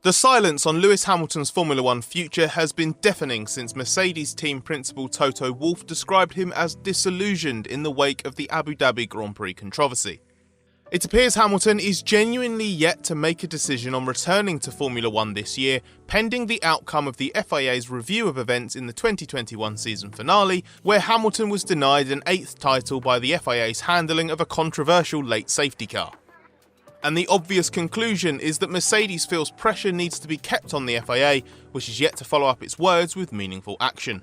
The silence on Lewis Hamilton's Formula One future has been deafening since Mercedes team principal Toto Wolff described him as disillusioned in the wake of the Abu Dhabi Grand Prix controversy. It appears Hamilton is genuinely yet to make a decision on returning to Formula One this year, pending the outcome of the FIA's review of events in the 2021 season finale, where Hamilton was denied an 8th title by the FIA's handling of a controversial late safety car. And the obvious conclusion is that Mercedes feels pressure needs to be kept on the FIA, which is yet to follow up its words with meaningful action.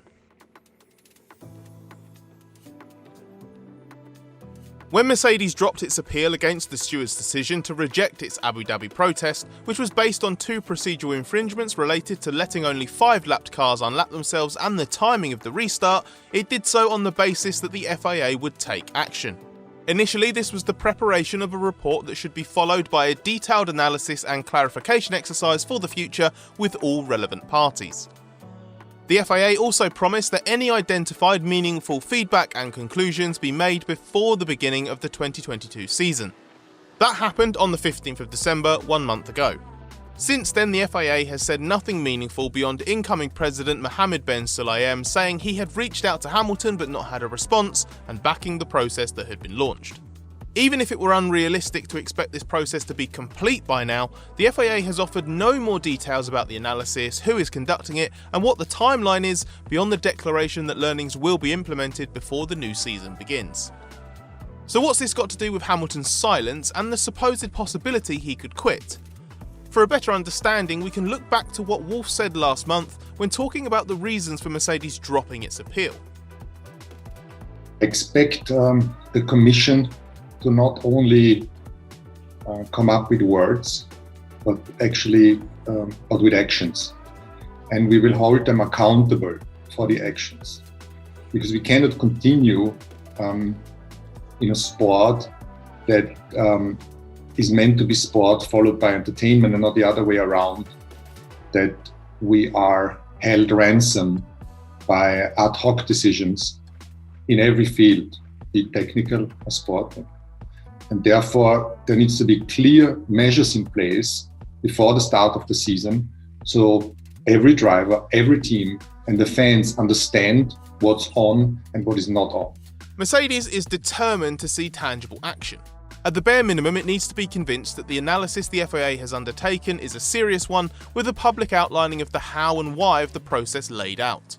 When Mercedes dropped its appeal against the steward's decision to reject its Abu Dhabi protest, which was based on 2 procedural infringements related to letting only 5 lapped cars unlap themselves and the timing of the restart, it did so on the basis that the FIA would take action. Initially, this was the preparation of a report that should be followed by a detailed analysis and clarification exercise for the future with all relevant parties. The FIA also promised that any identified meaningful feedback and conclusions be made before the beginning of the 2022 season. That happened on the 15th of December, 1 month ago. Since then, the FIA has said nothing meaningful beyond incoming President Mohammed Ben Sulayem saying he had reached out to Hamilton but not had a response and backing the process that had been launched. Even if it were unrealistic to expect this process to be complete by now, the FIA has offered no more details about the analysis, who is conducting it, and what the timeline is beyond the declaration that learnings will be implemented before the new season begins. So what's this got to do with Hamilton's silence and the supposed possibility he could quit? For a better understanding, we can look back to what Wolff said last month when talking about the reasons for Mercedes dropping its appeal. Expect the Commission to not only come up with words, but actually but with actions. And we will hold them accountable for the actions. Because we cannot continue in a sport that is meant to be sport followed by entertainment and not the other way around, that we are held ransom by ad hoc decisions in every field, be it technical or sport. And therefore, there needs to be clear measures in place before the start of the season, so every driver, every team, and the fans understand what's on and what is not on. Mercedes is determined to see tangible action. At the bare minimum, it needs to be convinced that the analysis the FIA has undertaken is a serious one, with a public outlining of the how and why of the process laid out.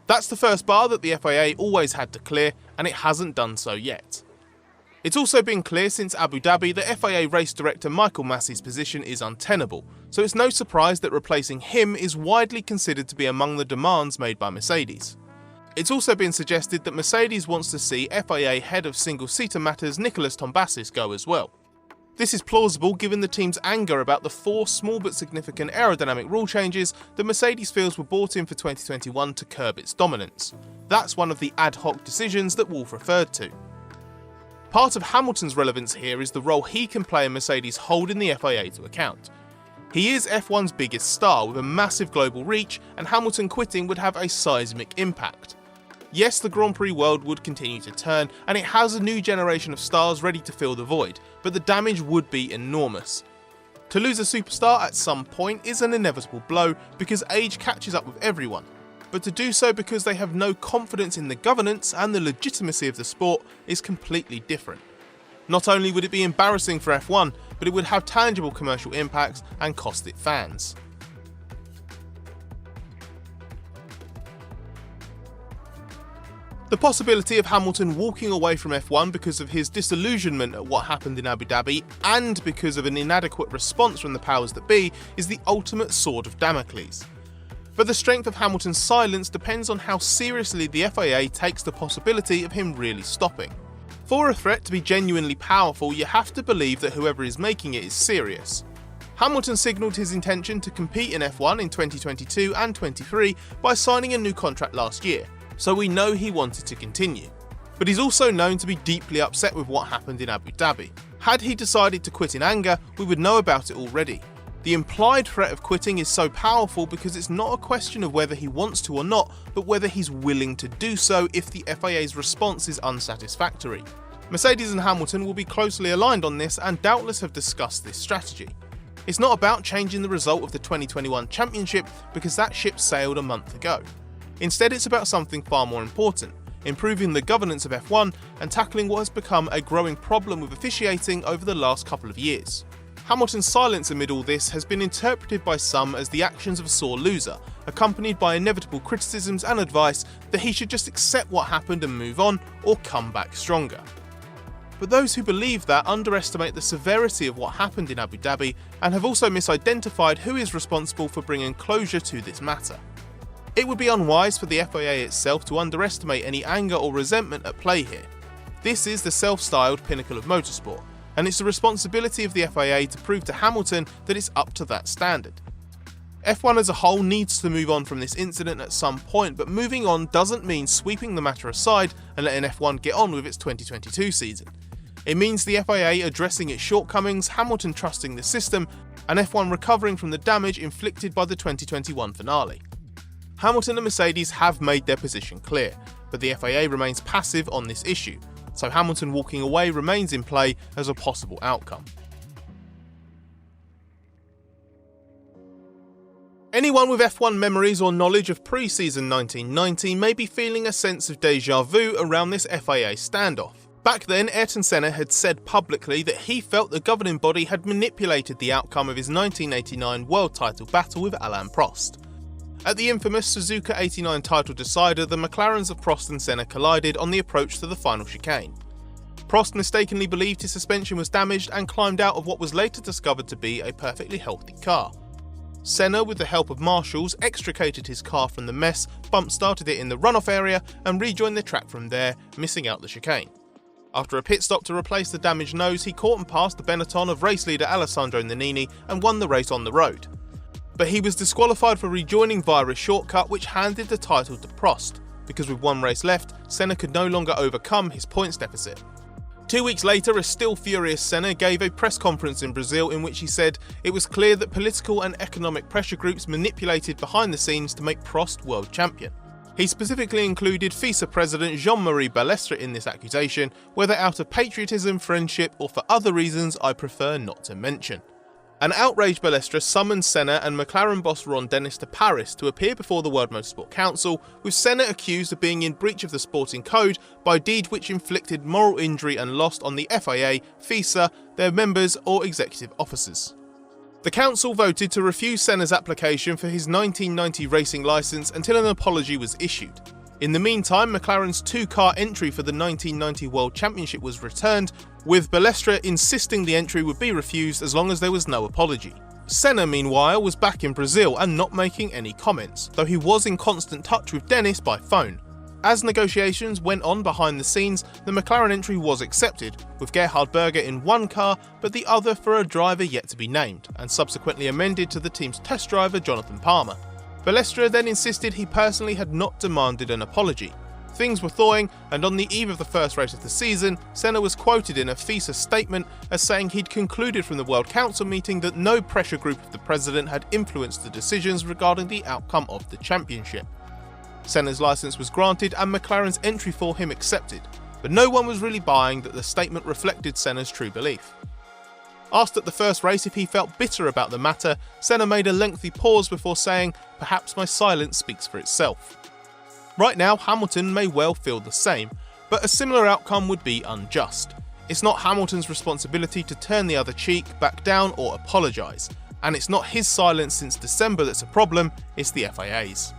That's the first bar that the FIA always had to clear, and it hasn't done so yet. It's also been clear since Abu Dhabi that FIA race director Michael Massey's position is untenable, so it's no surprise that replacing him is widely considered to be among the demands made by Mercedes. It's also been suggested that Mercedes wants to see FIA head of single-seater matters Nicolas Tombazis go as well. This is plausible given the team's anger about the 4 small but significant aerodynamic rule changes that Mercedes feels were brought in for 2021 to curb its dominance. That's one of the ad hoc decisions that Wolff referred to. Part of Hamilton's relevance here is the role he can play in Mercedes holding the FIA to account. He is F1's biggest star with a massive global reach, and Hamilton quitting would have a seismic impact. Yes, the Grand Prix world would continue to turn, and it has a new generation of stars ready to fill the void, but the damage would be enormous. To lose a superstar at some point is an inevitable blow because age catches up with everyone, but to do so because they have no confidence in the governance and the legitimacy of the sport is completely different. Not only would it be embarrassing for F1, but it would have tangible commercial impacts and cost it fans. The possibility of Hamilton walking away from F1 because of his disillusionment at what happened in Abu Dhabi and because of an inadequate response from the powers that be is the ultimate sword of Damocles. But the strength of Hamilton's silence depends on how seriously the FIA takes the possibility of him really stopping. For a threat to be genuinely powerful, you have to believe that whoever is making it is serious. Hamilton signalled his intention to compete in F1 in 2022 and 23 by signing a new contract last year, so we know he wanted to continue. But he's also known to be deeply upset with what happened in Abu Dhabi. Had he decided to quit in anger, we would know about it already. The implied threat of quitting is so powerful because it's not a question of whether he wants to or not, but whether he's willing to do so if the FIA's response is unsatisfactory. Mercedes and Hamilton will be closely aligned on this and doubtless have discussed this strategy. It's not about changing the result of the 2021 championship because that ship sailed a month ago. Instead, it's about something far more important: improving the governance of F1 and tackling what has become a growing problem with officiating over the last couple of years. Hamilton's silence amid all this has been interpreted by some as the actions of a sore loser, accompanied by inevitable criticisms and advice that he should just accept what happened and move on, or come back stronger. But those who believe that underestimate the severity of what happened in Abu Dhabi and have also misidentified who is responsible for bringing closure to this matter. It would be unwise for the FIA itself to underestimate any anger or resentment at play here. This is the self-styled pinnacle of motorsport, and it's the responsibility of the FIA to prove to Hamilton that it's up to that standard. F1 as a whole needs to move on from this incident at some point, but moving on doesn't mean sweeping the matter aside and letting F1 get on with its 2022 season. It means the FIA addressing its shortcomings, Hamilton trusting the system, and F1 recovering from the damage inflicted by the 2021 finale. Hamilton and Mercedes have made their position clear, but the FIA remains passive on this issue, so Hamilton walking away remains in play as a possible outcome. Anyone with F1 memories or knowledge of pre-season 1990 may be feeling a sense of déjà vu around this FIA standoff. Back then, Ayrton Senna had said publicly that he felt the governing body had manipulated the outcome of his 1989 world title battle with Alain Prost. At the infamous Suzuka 89 title decider, the McLarens of Prost and Senna collided on the approach to the final chicane. Prost mistakenly believed his suspension was damaged and climbed out of what was later discovered to be a perfectly healthy car. Senna, with the help of marshals, extricated his car from the mess, bump-started it in the runoff area and rejoined the track from there, missing out the chicane. After a pit stop to replace the damaged nose, he caught and passed the Benetton of race leader Alessandro Nannini and won the race on the road. But he was disqualified for rejoining via a shortcut which handed the title to Prost, because with one race left, Senna could no longer overcome his points deficit. 2 weeks later, a still furious Senna gave a press conference in Brazil in which he said it was clear that political and economic pressure groups manipulated behind the scenes to make Prost world champion. He specifically included FIA President Jean-Marie Balestre in this accusation, whether out of patriotism, friendship, or for other reasons I prefer not to mention. An outraged Balestre summoned Senna and McLaren boss Ron Dennis to Paris to appear before the World Motorsport Council, with Senna accused of being in breach of the sporting code by deed which inflicted moral injury and loss on the FIA, FISA, their members or executive officers. The council voted to refuse Senna's application for his 1990 racing licence until an apology was issued. In the meantime, McLaren's two-car entry for the 1990 World Championship was returned, with Balestre insisting the entry would be refused as long as there was no apology. Senna, meanwhile, was back in Brazil and not making any comments, though he was in constant touch with Dennis by phone. As negotiations went on behind the scenes, the McLaren entry was accepted, with Gerhard Berger in one car but the other for a driver yet to be named, and subsequently amended to the team's test driver Jonathan Palmer. Balestre then insisted he personally had not demanded an apology. Things were thawing, and on the eve of the first race of the season, Senna was quoted in a FISA statement as saying he'd concluded from the World Council meeting that no pressure group of the president had influenced the decisions regarding the outcome of the championship. Senna's licence was granted and McLaren's entry for him accepted, but no one was really buying that the statement reflected Senna's true belief. Asked at the first race if he felt bitter about the matter, Senna made a lengthy pause before saying, "Perhaps my silence speaks for itself." Right now, Hamilton may well feel the same, but a similar outcome would be unjust. It's not Hamilton's responsibility to turn the other cheek, back down or apologise, and it's not his silence since December that's a problem, it's the FIA's.